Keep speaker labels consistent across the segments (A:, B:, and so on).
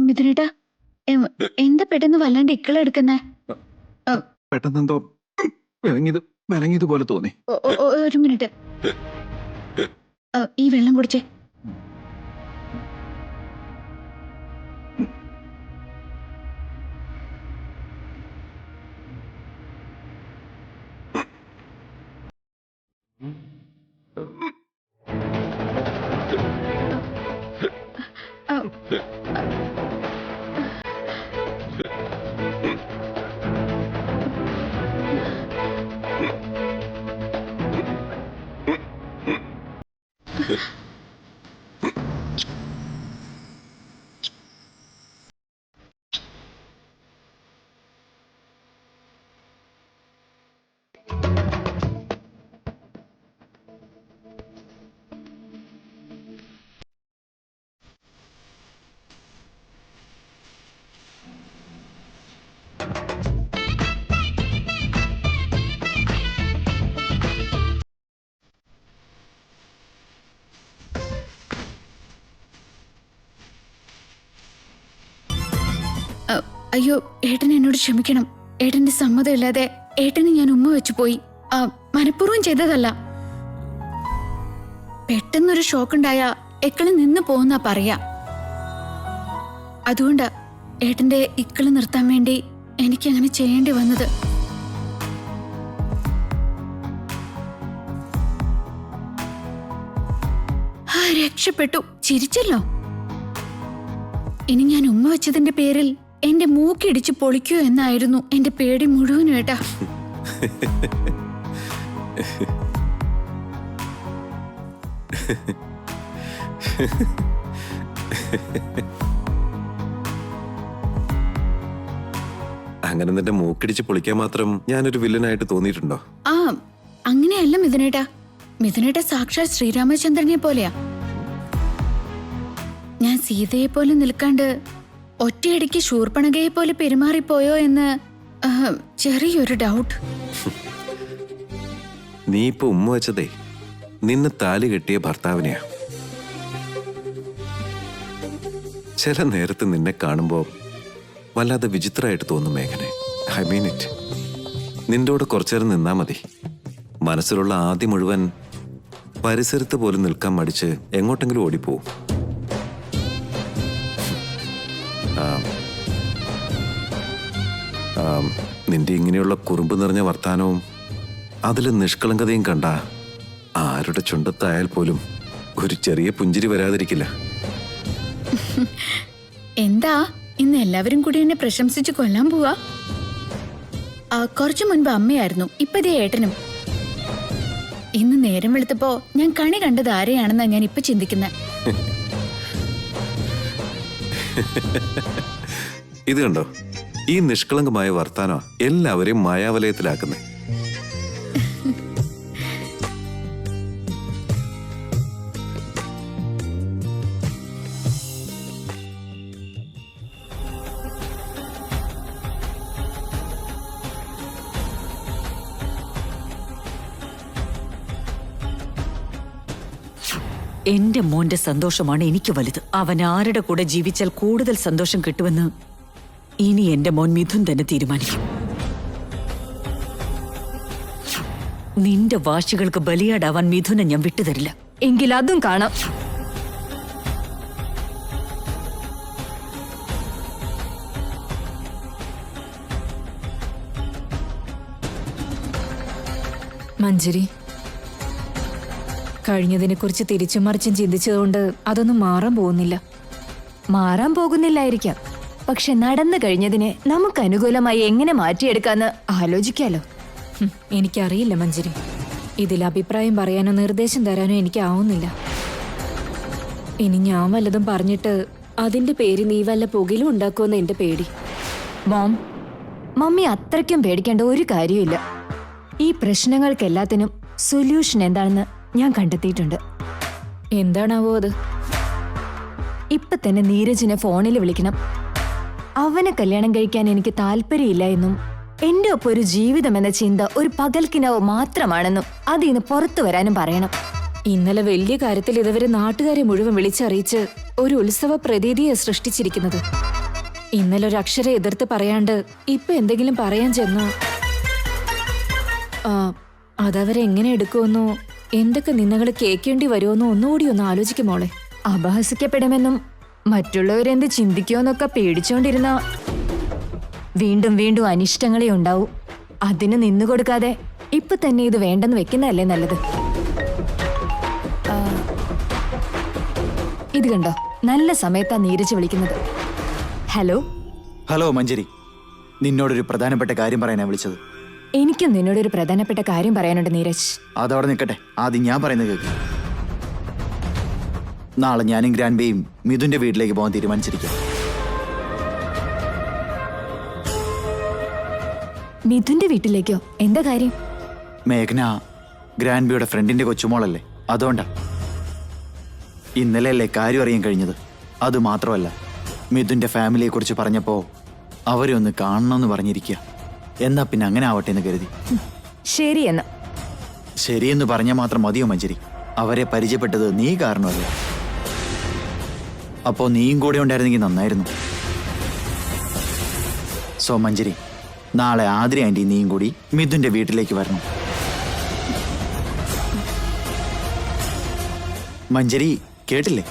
A: മിഥുനേട്ടാ, എന്താ പെട്ടെന്ന് വല്ലാണ്ട് ഇക്കളെടുക്കുന്നേ?
B: പെട്ടെന്നെന്തോ വിലങ്ങിയതുപോലെ തോന്നി.
A: ഒരു മിനിറ്റ്. ഈ വെള്ളം കുടിച്ചേ. അയ്യോ, ഏട്ടൻ എന്നോട് ക്ഷമിക്കണം. ഏട്ടന്റെ സമ്മതമില്ലാതെ ഏട്ടന് ഞാൻ ഉമ്മ വെച്ചു പോയി. മനഃപൂർവ്വം ചെയ്തതല്ല. പെട്ടെന്നൊരു ഷോക്കുണ്ടായ എക്കള് നിന്ന് പോകുന്നാ പറയാ. അതുകൊണ്ട് ഏട്ടന്റെ ഇക്കള് നിർത്താൻ വേണ്ടി എനിക്ക് അങ്ങനെ ചെയ്യേണ്ടി വന്നത്. രക്ഷപ്പെട്ടു. ചിരിച്ചല്ലോ. ഇനി ഞാൻ ഉമ്മ വെച്ചതിന്റെ പേരിൽ എന്റെ മൂക്കിടിച്ച് പൊളിക്കൂ എന്നായിരുന്നു എന്റെ പേടി മുഴുവനും. ഏട്ടാ,
C: അങ്ങനെ നിന്റെ മൂക്കിടിച്ച് പൊളിക്കാൻ മാത്രം ഞാനൊരു വില്ലനായിട്ട് തോന്നിയിട്ടുണ്ടോ?
A: അങ്ങനെയല്ല മിഥുനേട്ടാ. മിഥുനേട്ട സാക്ഷാൽ ശ്രീരാമചന്ദ്രനെ പോലെയാ. ഞാൻ സീതയെ പോലെ നിൽക്കാണ്ട് ഒറ്റയടിക്ക് ശൂർപ്പണഖയെ പോലെ പെരുമാറിപ്പോയോ എന്ന് ചെറിയൊരു ഡൗട്ട്.
C: നീ ഇപ്പൊ ഉമ്മ വെച്ചതേ നിന്നെ താലി കെട്ടിയ ഭർത്താവിനെയാ. ചില നേരത്ത് നിന്നെ കാണുമ്പോ വല്ലാതെ വിചിത്രമായിട്ട് തോന്നും മേഘനെ. I mean it. നിന്റെ കൂടെ കുറച്ചേരം നിന്നാ മതി. മനസ്സിലുള്ള ആദ്യം മുഴുവൻ പരിസരത്ത് പോലും നിൽക്കാൻ മടിച്ച് എങ്ങോട്ടെങ്കിലും ഓടിപ്പോവും. നിന്റെ ഇങ്ങനെയുള്ള കുറുമ്പ് നിറഞ്ഞ വർത്താനവും അതിൽ നിഷ്കളങ്കതയും കണ്ട ആരുടെ ചുണ്ടത്തായാൽ പോലും ഒരു ചെറിയ പുഞ്ചിരി വരാതിരിക്കില്ല.
A: എന്താ ഇന്ന് എല്ലാവരും കൂടി എന്നെ പ്രശംസിച്ച് കൊല്ലാൻ പോവാ? കുറച്ചു മുൻപ് അമ്മയായിരുന്നു, ഇപ്പതേ ഏട്ടനും. ഇന്ന് നേരം വെളുത്തപ്പോ ഞാൻ കണി കണ്ടത് ആരെയാണെന്നാ ഞാൻ ഇപ്പൊ ചിന്തിക്കുന്നത്.
C: ഇത് കണ്ടോ, ഈ നിഷ്കളങ്കമായ വർത്താനോ എല്ലാവരെയും മായാവലയത്തിലാക്കുന്നേ.
D: എന്റെ മോന്റെ സന്തോഷമാണ് എനിക്ക് വലുത്. അവൻ ആരുടെ കൂടെ ജീവിച്ചാൽ കൂടുതൽ സന്തോഷം കിട്ടുമെന്ന് ഇനി എന്റെ മോൻ മിഥുൻ തന്നെ തീരുമാനിക്കും. നിന്റെ വാശികൾക്ക് ബലിയാടാവാൻ മിഥുനെ ഞാൻ വിട്ടുതരില്ല.
E: എങ്കിൽ അതും കാണാം. മഞ്ജരി, കഴിഞ്ഞതിനെ കുറിച്ച് തിരിച്ചും മറിച്ചും ചിന്തിച്ചതുകൊണ്ട് അതൊന്നും മാറാൻ പോകുന്നില്ല. മാറാൻ പോകുന്നില്ലായിരിക്കാം, പക്ഷെ നടന്നു കഴിഞ്ഞതിനെ നമുക്ക് അനുകൂലമായി എങ്ങനെ മാറ്റിയെടുക്കാന്ന് ആലോചിക്കാലോ. എനിക്കറിയില്ല മഞ്ജരി, ഇതിൽ അഭിപ്രായം പറയാനോ നിർദ്ദേശം തരാനോ എനിക്കാവുന്നില്ല. ഇനി ഞാൻ വല്ലതും പറഞ്ഞിട്ട് അതിന്റെ പേര് നീ വല്ല പുകയിലും ഉണ്ടാക്കുമെന്ന് എന്റെ പേടി. മോം, മമ്മി അത്രയ്ക്കും പേടിക്കേണ്ട ഒരു കാര്യമില്ല. ഈ പ്രശ്നങ്ങൾക്കെല്ലാത്തിനും സൊല്യൂഷൻ എന്താണെന്ന് ഞാൻ കണ്ടെത്തിയിട്ടുണ്ട്. എന്താണാവോ അത്? ഇപ്പൊ തന്നെ നീരജിനെ ഫോണിൽ വിളിക്കണം. അവനെ കല്യാണം കഴിക്കാൻ എനിക്ക് താല്പര്യമില്ല എന്നും എന്റെ ഒപ്പം ഒരു ജീവിതം എന്ന ചിന്ത ഒരു പകൽക്കിനാവ് മാത്രമാണെന്നും അതിന്ന് പുറത്തു വരാനും പറയണം. ഇന്നലെ വലിയ കാര്യത്തിൽ ഇതുവരെ നാട്ടുകാരെ മുഴുവൻ വിളിച്ചറിയിച്ച് ഒരു ഉത്സവ പ്രതീതിയെ സൃഷ്ടിച്ചിരിക്കുന്നത്. ഇന്നലെ ഒരു അക്ഷരം എതിർത്ത് പറയാണ്ട് ഇപ്പൊ എന്തെങ്കിലും പറയാൻ ചെന്നോ അതവരെ എങ്ങനെ എടുക്കുമെന്നോ എന്തൊക്കെ നിന്നകൾ കേൾക്കേണ്ടി വരുമെന്നോ ഒന്നുകൂടി ഒന്ന് ആലോചിക്കും മോളെ. അപഹസിക്കപ്പെടുമെന്നും മറ്റുള്ളവരെന്ത് ചിന്തിക്കുമെന്നൊക്കെ പേടിച്ചോണ്ടിരുന്ന വീണ്ടും വീണ്ടും അനിഷ്ടങ്ങളെ ഉണ്ടാവും. അതിന് നിന്നുകൊടുക്കാതെ ഇപ്പൊ തന്നെ ഇത് വേണ്ടെന്ന് വെക്കുന്നതല്ലേ നല്ലത്. ഇത് കണ്ടോ, നല്ല സമയത്താ നീരജ് വിളിക്കുന്നത്. ഹലോ
B: ഹലോ മഞ്ജരി, നിന്നോടൊരു പ്രധാനപ്പെട്ട കാര്യം പറയാനാ വിളിച്ചത്.
E: എനിക്കും നിന്നോടൊരു പ്രധാനപ്പെട്ട കാര്യം പറയാനുണ്ട് നീരജ്.
B: അതവിടെ നിൽക്കട്ടെ, ആദ്യം ഞാൻ പറയുന്നത് കേൾക്ക്. നാളെ ഞാനും ഗ്രാൻഡ്ബേയും മിഥുന്റെ വീട്ടിലേക്ക് പോകാൻ തീരുമാനിച്ചിരിക്കും.
E: മിഥുന്റെ വീട്ടിലേക്കോ? എന്താ കാര്യം?
B: മേഘന ഗ്രാൻഡ്ബിയുടെ ഫ്രണ്ടിന്റെ കൊച്ചുമോളല്ലേ, അതുകൊണ്ടാ. ഇന്നലെയല്ലേ കാര്യം അറിയാൻ കഴിഞ്ഞത്. അതുമാത്രമല്ല, മിഥുന്റെ ഫാമിലിയെ കുറിച്ച് പറഞ്ഞപ്പോ അവരെ ഒന്ന് കാണണമെന്ന് പറഞ്ഞിരിക്കുക. എന്നാ പിന്നെ അങ്ങനെ ആവട്ടെ എന്ന് കരുതി.
E: ശരി എന്നാ.
B: ശരിയെന്ന് പറഞ്ഞാൽ മാത്രം മതിയോ മഞ്ജരി? അവരെ പരിചയപ്പെട്ടത് നീ കാരണമല്ലേ. അപ്പോ നീയും കൂടെ ഉണ്ടായിരുന്നെങ്കിൽ നന്നായിരുന്നു. സോ മഞ്ജരി, നാളെ ആതിര ആന്റി നീയും കൂടി മിഥുന്റെ വീട്ടിലേക്ക് വരണം. മഞ്ജരി കേട്ടില്ലേ?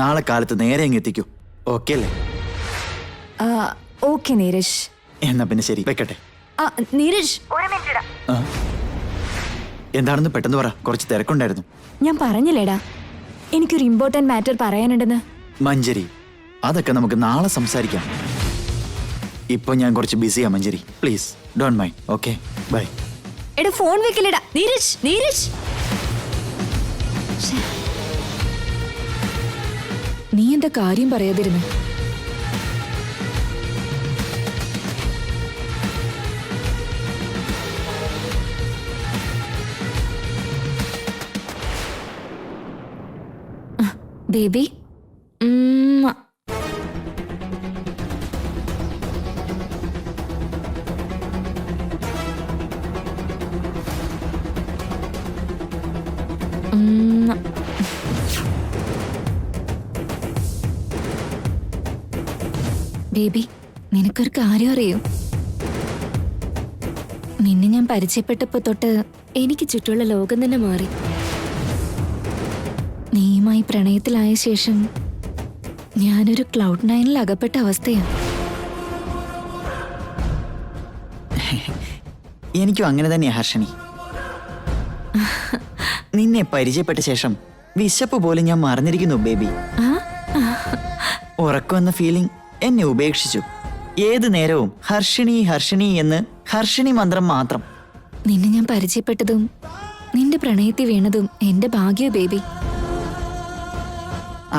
B: നാളെ കാലത്ത് നേരെ അങ്ങ് എത്തിക്കൂ. ഓക്കെ അല്ലേ?
E: ഓക്കെ നീരജ്.
B: എന്നാ പിന്നെ ശരി, വെക്കട്ടെ.
E: നീരജ്,
B: ആ. എന്താണെന്ന് പെട്ടെന്ന് പറ, കുറച്ച് തിരക്കുണ്ടായിരുന്നു.
E: ഞാൻ പറഞ്ഞില്ലേടാ എനിക്കൊരു ഇമ്പോർട്ടന്റ് മാറ്റർ പറയാനുണ്ടെന്ന്.
B: മഞ്ജരി, അതൊക്കെ നമുക്ക് നാളെ സംസാരിക്കാം. ഇപ്പൊ ഞാൻ കുറച്ച് ബിസിയാ Manjari, please don't mind. Okay, bye.
E: എടാ ഫോൺ വെക്കില്ലടാ നീരജ്. നീരജ്, നീ എന്താ കാര്യം പറയാതിരുന്നു? ബേബി, ബേബി, നിനക്കൊരു കാര്യം അറിയോ? നിന്നെ ഞാൻ പരിചയപ്പെട്ടപ്പോ തൊട്ട് എനിക്ക് ചുറ്റുമുള്ള ലോകം തന്നെ മാറി. നീയുമായി പ്രണയത്തിലായ ശേഷം ഞാനൊരു ക്ലൗഡ് നയനിൽ അകപ്പെട്ട അവസ്ഥയാണ്.
F: എനിക്കും അങ്ങനെ തന്നെയാ ഹർഷണി. നിന്നെ പരിചയപ്പെട്ട ശേഷം വിശപ്പ് പോലും ഞാൻ മറന്നിരിക്കുന്നു ബേബി. ഉറക്കം എന്ന ഫീലിംഗ് എന്നെ ഉപേക്ഷിച്ചു. ഏതു നേരവും ഹർഷിണി ഹർഷിണി എന്ന് ഹർഷിണി മന്ത്രം മാത്രം.
E: നിന്നെ ഞാൻ പരിചയപ്പെട്ടതും നിന്റെ പ്രണയത്തിൽ വീണതും എന്റെ ഭാഗ്യ ബേബി.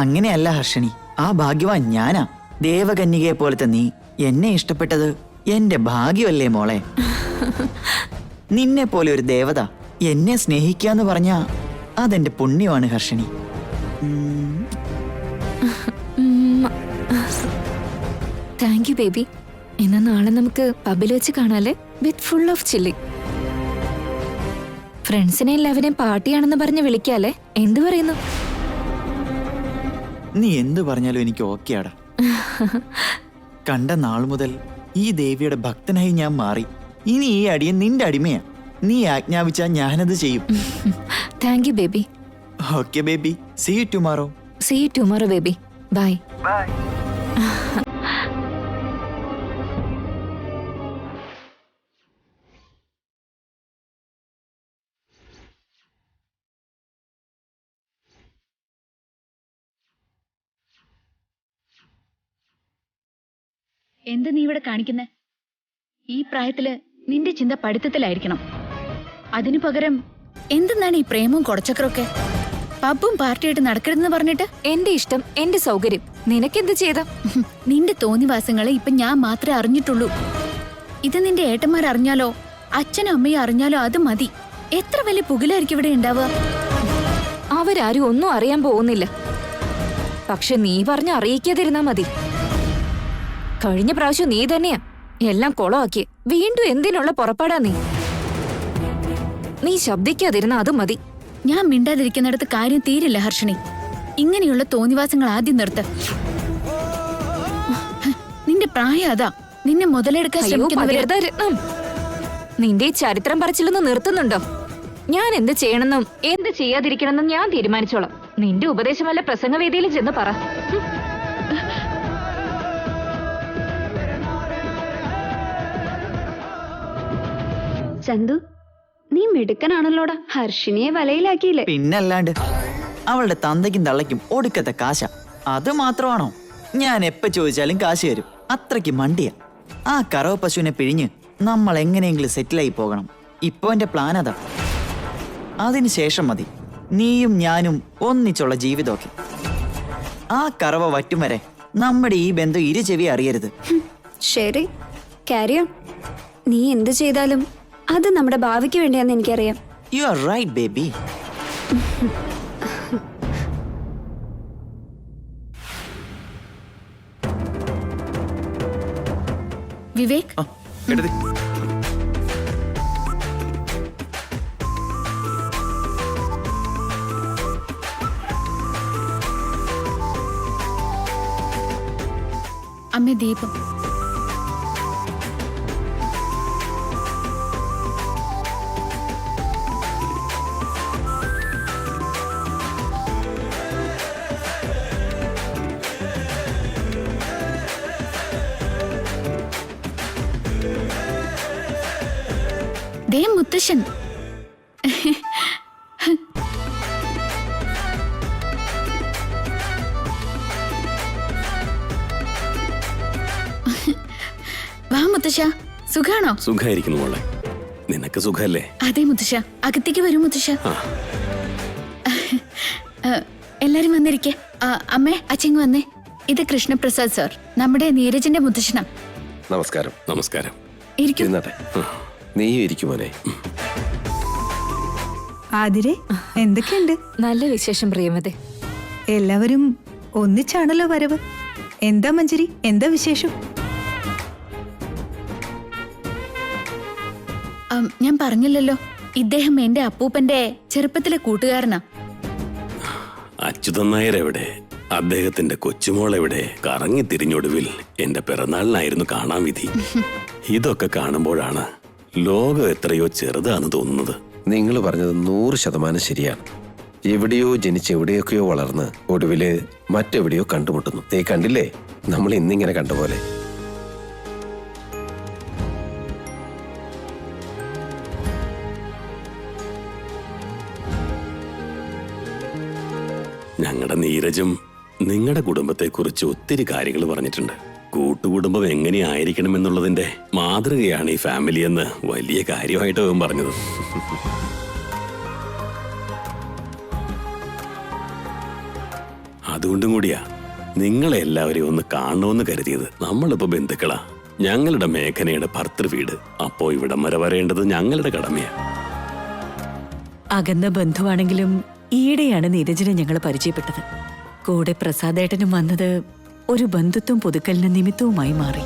F: അങ്ങനെയല്ല ഹർഷിണി, ആ ഭാഗ്യവാൻ ഞാനാ. ദേവകന്യകയെ പോലത്തെ നീ എന്നെ ഇഷ്ടപ്പെട്ടത് എന്റെ ഭാഗ്യമല്ലേ മോളെ. നിന്നെ പോലെ ഒരു ദേവത എന്നെ സ്നേഹിക്കാന്ന് പറഞ്ഞാ അതെന്റെ പുണ്യമാണ് ഹർഷിണി.
E: Thank you baby. എന്നാ നാളെ നമുക്ക് പബ്ബിൽ വെച്ച് കാണാല്ലേ, വിത്ത് ഫുൾ ഓഫ് ചില്ലിങ്. ഫ്രണ്ട്സിനെ എല്ലാവരെയും പാർട്ടിയാണെന്ന് പറഞ്ഞ് വിളിക്കാല്ലേ, എന്ത് പറയുന്നു?
F: നീ എന്തു പറഞ്ഞാലും എനിക്ക് ഓക്കെയാടാ. കണ്ട നാൾ മുതൽ ഈ ദേവിയുടെ ഭക്തനായി ഞാൻ മാറി. ഇനി ഈ അടിയൻ നിന്റെ അടിമയാ. നീ ആജ്ഞാപിച്ചാൽ ഞാനത് ചെയ്യും.
E: Thank you baby.
F: Okay baby, see you tomorrow.
E: See you tomorrow baby. Bye.
A: എന്ത് നീ ഇവിടെ കാണിക്കുന്നേ? ഈ പ്രായത്തില് നിന്റെ ചിന്ത പഠിത്തത്തിലായിരിക്കണം. അതിനു പകരം എന്തെന്നാണ് ഈ പ്രേമവും കൊടച്ചക്രമൊക്കെ? പബ്ബും പാർട്ടിയായിട്ട് നടക്കരുതെന്ന് പറഞ്ഞിട്ട്?
E: എന്റെ ഇഷ്ടം, എന്റെ സൗകര്യം. നിനക്കെന്ത് ചെയ്ത?
A: നിന്റെ തോന്നിവാസങ്ങളെ ഇപ്പൊ ഞാൻ മാത്രമേ അറിഞ്ഞിട്ടുള്ളൂ. ഇത് നിന്റെ ഏട്ടന്മാർ അറിഞ്ഞാലോ അച്ഛനും അമ്മയും അറിഞ്ഞാലോ അത് മതി. എത്ര വലിയ പുകിലായിരിക്കും ഇവിടെ ഉണ്ടാവുക.
E: അവരാരും ഒന്നും അറിയാൻ പോകുന്നില്ല. പക്ഷെ നീ പറഞ്ഞ് അറിയിക്കാതിരുന്നാ മതി. കഴിഞ്ഞ പ്രാവശ്യം നീ തന്നെയാ എല്ലാം കൊളമാക്കി. വീണ്ടും എന്തിനുള്ള പുറപ്പാടാ നീ? നീ ശബ്ദിക്കാതിരുന്ന അത് മതി.
A: ഞാൻ മിണ്ടാതിരിക്കുന്നിടത്ത് കാര്യം തീരില്ല ഹർഷിണി. ഇങ്ങനെയുള്ള തോന്നിവാസങ്ങൾ ആദ്യം നിർത്ത്. നിന്റെ പ്രായം അതാ. നിന്നെ മുതലെടുക്കാൻ
E: അയ്യോ,
A: ശ്രമിക്കുന്നവര്
E: പകരുതാ രത്നം. നിന്റെ ഈ ചരിത്രം പറച്ചിലൊന്ന് നിർത്തുന്നുണ്ടോ? ഞാൻ എന്ത് ചെയ്യണമെന്നും എന്ത് ചെയ്യാതിരിക്കണമെന്നും ഞാൻ തീരുമാനിച്ചോളാം. നിന്റെ ഉപദേശം വല്ല പ്രസംഗവേദിയിൽ ചെന്ന് പറ.
G: ചന്തു, നീ മിടുക്കനാണല്ലോടാ. ഹർഷിനിയെ വലയിലാക്കിയില്ലേ?
F: പിന്നല്ലാണ്ട് അവളുടെ തന്തയ്ക്കും തള്ളയ്ക്കും ഒടുക്കത്തെ കാശ. അത് മാത്രമാണോ? ഞാൻ എപ്പോ ചോദിച്ചാലും കാശ് തരും. അത്രയ്ക്ക് മണ്ടിയ. ആ കറവ പശുവിനെ പിഴിഞ്ഞ് നമ്മൾ എങ്ങനെയെങ്കിലും സെറ്റിലായി പോകണം. ഇപ്പൊ എന്റെ പ്ലാൻ അതാ. അതിനുശേഷം മതി നീയും ഞാനും ഒന്നിച്ചുള്ള ജീവിതമൊക്കെ. ആ കറവ വറ്റും വരെ നമ്മുടെ ഈ ബന്ധം ഇരു ചെവി അറിയരുത്.
G: ശരി, ക്യാരി ഓൺ. നീ എന്ത് ചെയ്താലും അത് നമ്മുടെ ഭാവിക്ക് വേണ്ടിയാന്ന് എനിക്കറിയാം.
F: You are right baby.
A: Vivek, അമ്മ ദീപം. ദേ മുത്തശ്ശൻ. വാ മുത്തശ്ശ, സുഖാണോ?
H: സുഖായിരിക്കുന്നു മോളെ. നിനക്ക് സുഖല്ലേ?
A: അതെ മുത്തശ്ശ, അകത്തേക്ക് വരൂ മുത്തശ്ശ. എല്ലാരും വന്നിരിക്കെ. അമ്മേ, അച്ഛൻ വന്നേ. ഇത് കൃഷ്ണപ്രസാദ് സാർ, നമ്മുടെ നീരജിന്റെ മുത്തശ്ശനാ.
H: നമസ്കാരം. നമസ്കാരം.
A: ഇരിക്കും.
H: ഇരുന്നാട്ടെ. നീയും ഇരിക്കും മോനെ.
I: ആതിരെ, എന്തൊക്കെയുണ്ട്?
E: നല്ല വിശേഷം പ്രിയമതെ.
I: എല്ലാവരും ഒന്നിച്ചാണല്ലോ വരവ്. എന്താ മഞ്ജരി, എന്താ വിശേഷം?
A: ഞാൻ പറഞ്ഞില്ലല്ലോ, ഇദ്ദേഹം എന്റെ അപ്പൂപ്പന്റെ ചെറുപ്പത്തിലെ കൂട്ടുകാരനാ.
H: അച്യുതൻ നായർ എവിടെ? അദ്ദേഹത്തിന്റെ കൊച്ചുമോൾ എവിടെ? കറങ്ങി തിരിഞ്ഞൊടുവിൽ എന്റെ പിറന്നാളിനായിരുന്നു കാണാൻ വിധി. ഇതൊക്കെ കാണുമ്പോഴാണ് ലോകം എത്രയോ ചെറുതാന്ന് തോന്നുന്നത്.
J: നിങ്ങൾ പറഞ്ഞത് 100% ശരിയാണ്. എവിടെയോ ജനിച്ച് എവിടെയൊക്കെയോ വളർന്ന് ഒടുവില് മറ്റെവിടെയോ കണ്ടുമുട്ടുന്നു. നീ കണ്ടില്ലേ, നമ്മൾ ഇന്നിങ്ങനെ കണ്ടുപോലെ.
H: ഞങ്ങളുടെ നീരജും നിങ്ങളുടെ കുടുംബത്തെക്കുറിച്ച് ഒത്തിരി കാര്യങ്ങൾ പറഞ്ഞിട്ടുണ്ട്. കൂട്ടുകുടുംബം എങ്ങനെയായിരിക്കണം എന്നുള്ളതിന്റെ മാതൃകയാണ് ഈ ഫാമിലി എന്ന് വലിയ കാര്യമായിട്ട് അവൻ പറഞ്ഞത്. അതുകൊണ്ടും കൂടിയാ നിങ്ങളെ എല്ലാവരെയും ഒന്ന് കാണണമെന്ന് കരുതിയത്. നമ്മളിപ്പോ ബന്ധുക്കളാ. ഞങ്ങളുടെ മേഘനയുടെ ഭർത്തൃ വീട്. അപ്പോ ഇവിടം വരെ വരേണ്ടത് ഞങ്ങളുടെ കടമയാ.
D: അകന്ന ബന്ധുവാണെങ്കിലും ഈയിടെയാണ് നീരജിനെ ഞങ്ങൾ പരിചയപ്പെട്ടത്. കൂടെ പ്രസാദേട്ടനും വന്നത് ഒരു ബന്ധുത്വം പുതുക്കലിന് നിമിത്തവുമായി മാറി.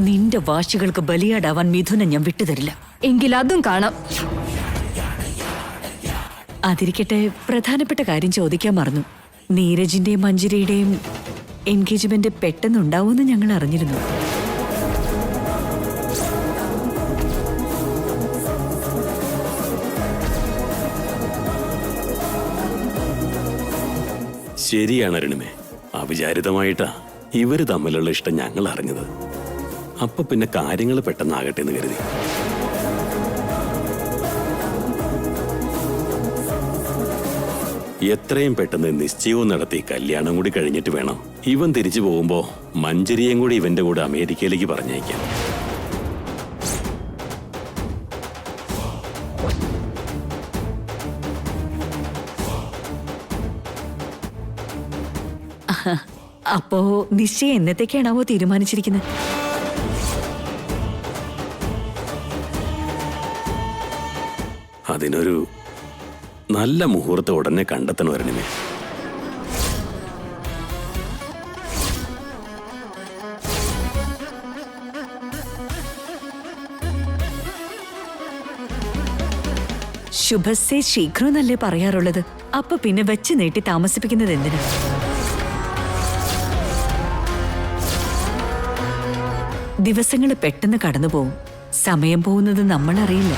D: നിന്റെ വാശികൾക്ക് ബലിയാടാവാൻ മിഥുനെ ഞാൻ വിട്ടുതരില്ല.
E: എങ്കിൽ അതും കാണാം.
D: അതിരിക്കട്ടെ, പ്രധാനപ്പെട്ട കാര്യം ചോദിക്കാൻ മറന്നു. നീരജിന്റെയും മഞ്ജരിയുടെയും എൻഗേജ്മെന്റ് പെട്ടെന്നുണ്ടാവുമെന്ന് ഞങ്ങൾ അറിഞ്ഞിരുന്നു.
H: ശരിയാണ് അരുണിമേ. അവിചാരിതമായിട്ടാ ഇവര് തമ്മിലുള്ള ഇഷ്ടം ഞങ്ങൾ അറിഞ്ഞത്. അപ്പൊ പിന്നെ കാര്യങ്ങൾ പെട്ടെന്നാകട്ടെ എന്ന് കരുതി. എത്രയും പെട്ടെന്ന് നിശ്ചയവും നടത്തി കല്യാണം കൂടി കഴിഞ്ഞിട്ട് വേണം ഇവൻ തിരിച്ചു പോകുമ്പോ മഞ്ജരിയും കൂടി ഇവന്റെ കൂടെ അമേരിക്കയിലേക്ക് പറഞ്ഞയക്കാം.
D: അപ്പോ നിശ്ചയം എന്നത്തേക്കാണാവോ തീരുമാനിച്ചിരിക്കുന്നത്?
H: അതിനൊരു നല്ല മുഹൂർത്തം ഉടനെ കണ്ടെത്തണം അരുണിമേ.
D: ശുഭസേ ശീഘ്രം എന്നല്ലേ പറയാറുള്ളത്. അപ്പൊ പിന്നെ വെച്ച് നീട്ടി താമസിപ്പിക്കുന്നത് എന്തിനാ? ദിവസങ്ങൾ പെട്ടെന്ന് കടന്നു പോവും. സമയം പോകുന്നത് നമ്മൾ അറിയില്ല.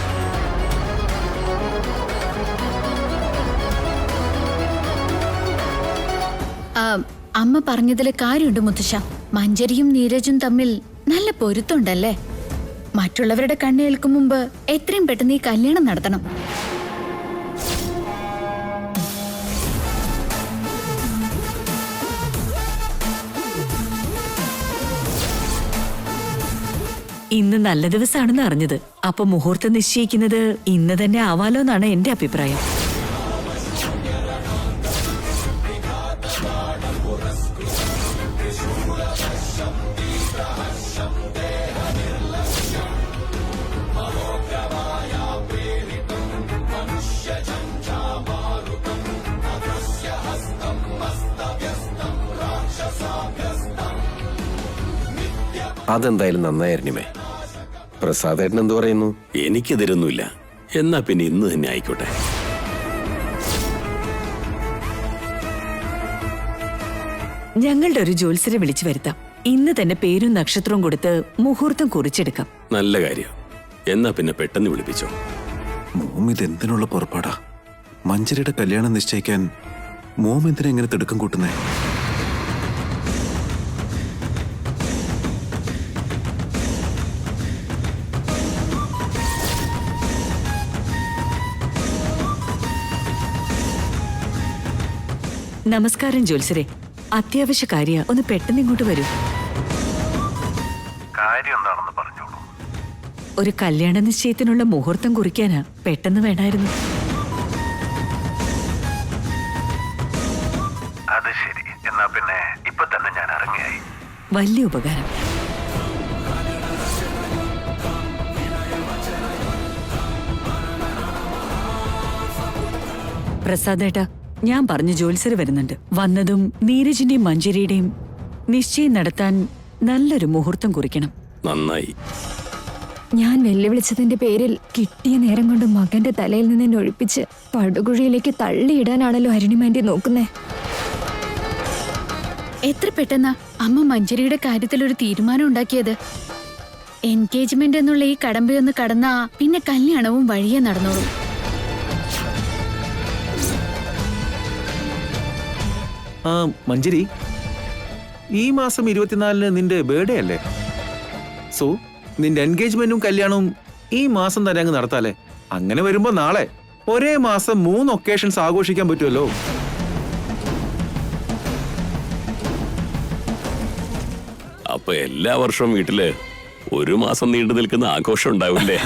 A: അമ്മ പറഞ്ഞതിൽ കാര്യമുണ്ട് മുത്തശ്ശ. മഞ്ജരിയും നീരജും തമ്മിൽ നല്ല പൊരുത്തമുണ്ടല്ലേ? മറ്റുള്ളവരുടെ കണ്ണേൽക്കും മുമ്പ് എത്രയും പെട്ടെന്ന് ഈ കല്യാണം നടത്തണം.
D: ഇന്ന് നല്ല ദിവസമാണെന്ന് അറിഞ്ഞത്. അപ്പൊ മുഹൂർത്തം നിശ്ചയിക്കുന്നത് ഇന്ന് തന്നെ ആവാലോ എന്നാണ് എന്റെ അഭിപ്രായം.
J: അതെന്തായാലും നന്നായിരുന്നിമേ. പ്രസാദേട്ടൻ എന്തു പറയുന്നു?
H: എനിക്കെതിരൊന്നുമില്ല. എന്നാ പിന്നെ ഇന്ന് തന്നെ ആയിക്കോട്ടെ.
D: ഞങ്ങളുടെ ഒരു ജ്യോത്സ്യരെ വിളിച്ചു വരുത്താം. ഇന്ന് തന്നെ പേരും നക്ഷത്രവും കൊടുത്ത് മുഹൂർത്തം കുറിച്ചെടുക്കാം.
H: നല്ല കാര്യം. എന്നാ പിന്നെ പെട്ടെന്ന് വിളിപ്പിച്ചോ.
C: മോം ഇതെന്തിനുള്ള പുറപ്പാടാ? മഞ്ജരിയുടെ കല്യാണം നിശ്ചയിക്കാൻ മോം എന്തിനാ ഇങ്ങനെ തിടുക്കം കൂട്ടുന്നേ?
D: നമസ്കാരം ജ്യോത്സ്യരെ. അത്യാവശ്യ കാര്യ, ഒന്ന് പെട്ടെന്ന് ഇങ്ങോട്ട് വരൂ.
C: കാര്യം എന്താണെന്ന് പറഞ്ഞോളൂ.
D: ഒരു കല്യാണ നിശ്ചയത്തിനുള്ള മുഹൂർത്തം കുറിക്കാനാ. പെട്ടെന്ന് വേണമായിരുന്നു.
C: അത് ശരി. എന്നാ പിന്നെ ഇപ്പൊ തന്നെ ഞാൻ ഇറങ്ങിയായി.
D: വലിയ ഉപകാരം. പ്രസാദേട്ടാ, ഞാൻ പറഞ്ഞു ജ്യോത്സ്യര് വരുന്നുണ്ട്. വന്നതും നീരജിന്റെയും മഞ്ജരിയുടെയും നിശ്ചയം നടത്താൻ നല്ലൊരു മുഹൂർത്തം കുറിക്കണം.
H: നന്നായി.
E: ഞാൻ വെല്ലുവിളിച്ചതിന്റെ പേരിൽ കിട്ടിയ നേരം കൊണ്ട് മകന്റെ തലയിൽ നിന്ന് എന്നെ ഒഴിപ്പിച്ച് പടുകുഴിയിലേക്ക് തള്ളിയിടാനാണല്ലോ അരുണിമാൻറ്റി നോക്കുന്നേ.
A: എത്ര പെട്ടെന്നാ അമ്മ മഞ്ജരിയുടെ കാര്യത്തിൽ ഒരു തീരുമാനം ഉണ്ടാക്കിയത്. എൻഗേജ്മെന്റ് എന്നുള്ള ഈ കടമ്പയൊന്ന് കടന്നാ പിന്നെ കല്യാണവും വഴിയെ നടന്നോളും.
K: മഞ്ജരി, ഈ മാസം 24-ന് നിന്റെ ബർത്ത്ഡേ അല്ലേ? സോ നിന്റെ എൻഗേജ്മെന്റും കല്യാണവും ഈ മാസം തന്നെ അങ്ങ് നടത്താല്ലേ? അങ്ങനെ വരുമ്പോ നാളെ ഒരേ മാസം 3 ഒക്കേഷൻസ് ആഘോഷിക്കാൻ പറ്റുമല്ലോ.
H: അപ്പൊ എല്ലാ വർഷവും വീട്ടില് ഒരു മാസം നീണ്ടു നിൽക്കുന്ന ആഘോഷം ഉണ്ടാവില്ലേ?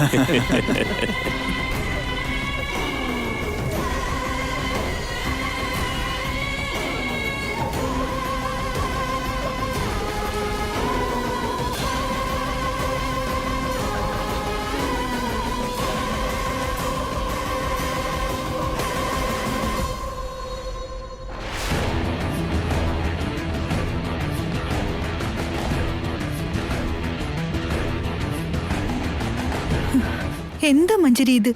I: എന്താ മഞ്ജരി ഇത്?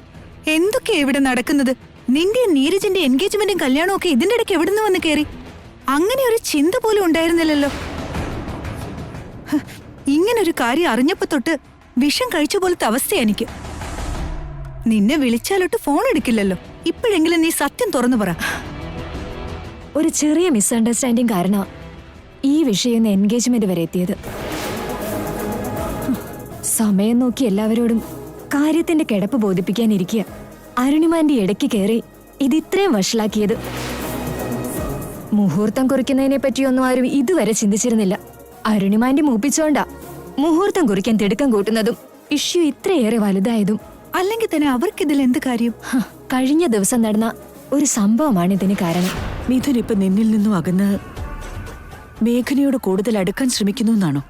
I: എന്തൊക്കെയാ ഇവിടെ നടക്കുന്നത്? നിന്റെ നീരജിന്റെ എൻഗേജ്മെന്റും കല്യാണവും ഒക്കെ ഇതിന്റെ ഇടയ്ക്ക് എവിടുന്ന് വന്ന് കയറി? അങ്ങനെ ഒരു ചിന്ത പോലും ഉണ്ടായിരുന്നില്ലല്ലോ. ഇങ്ങനൊരു കാര്യം അറിഞ്ഞപ്പോ തൊട്ട് വിഷം കഴിച്ച പോലത്തെ അവസ്ഥയാ എനിക്ക്. നിന്നെ വിളിച്ചാലൊട്ട് ഫോൺ എടുക്കില്ലല്ലോ. ഇപ്പോഴെങ്കിലും നീ സത്യം തുറന്നു പറ.
E: ഒരു ചെറിയ മിസ്അണ്ടർസ്റ്റാൻഡിങ് കാരണം ഈ വിഷയം എൻഗേജ്മെന്റ് വരെ എത്തിയത്. സമയം നോക്കി എല്ലാവരോടും കാര്യത്തിന്റെ കിടപ്പ് ബോധിപ്പിക്കാനിരിക്കുക അരുണിമാന്റെ ഇടയ്ക്ക് കയറി ഇതിത്രയും വഷളാക്കിയത്. മുഹൂർത്തം കുറിക്കുന്നതിനെ പറ്റിയൊന്നും ആരും ഇതുവരെ ചിന്തിച്ചിരുന്നില്ല. അരുണിമാന്റെ മൂപ്പിച്ചോണ്ടാ മുഹൂർത്തം കുറിക്കാൻ തിടുക്കം കൂട്ടുന്നതും ഇഷ്യൂ ഇത്രയേറെ വലുതായതും.
I: അല്ലെങ്കിൽ തന്നെ അവർക്കിതിൽ എന്ത് കാര്യം?
E: കഴിഞ്ഞ ദിവസം നടന്ന ഒരു സംഭവമാണ് ഇതിന് കാരണം.
D: മിഥുൻ ഇപ്പൊ നിന്നിൽ നിന്നും അകന്ന് മേഘനയോട് കൂടുതൽ അടുക്കാൻ ശ്രമിക്കുന്നു എന്നാണോ?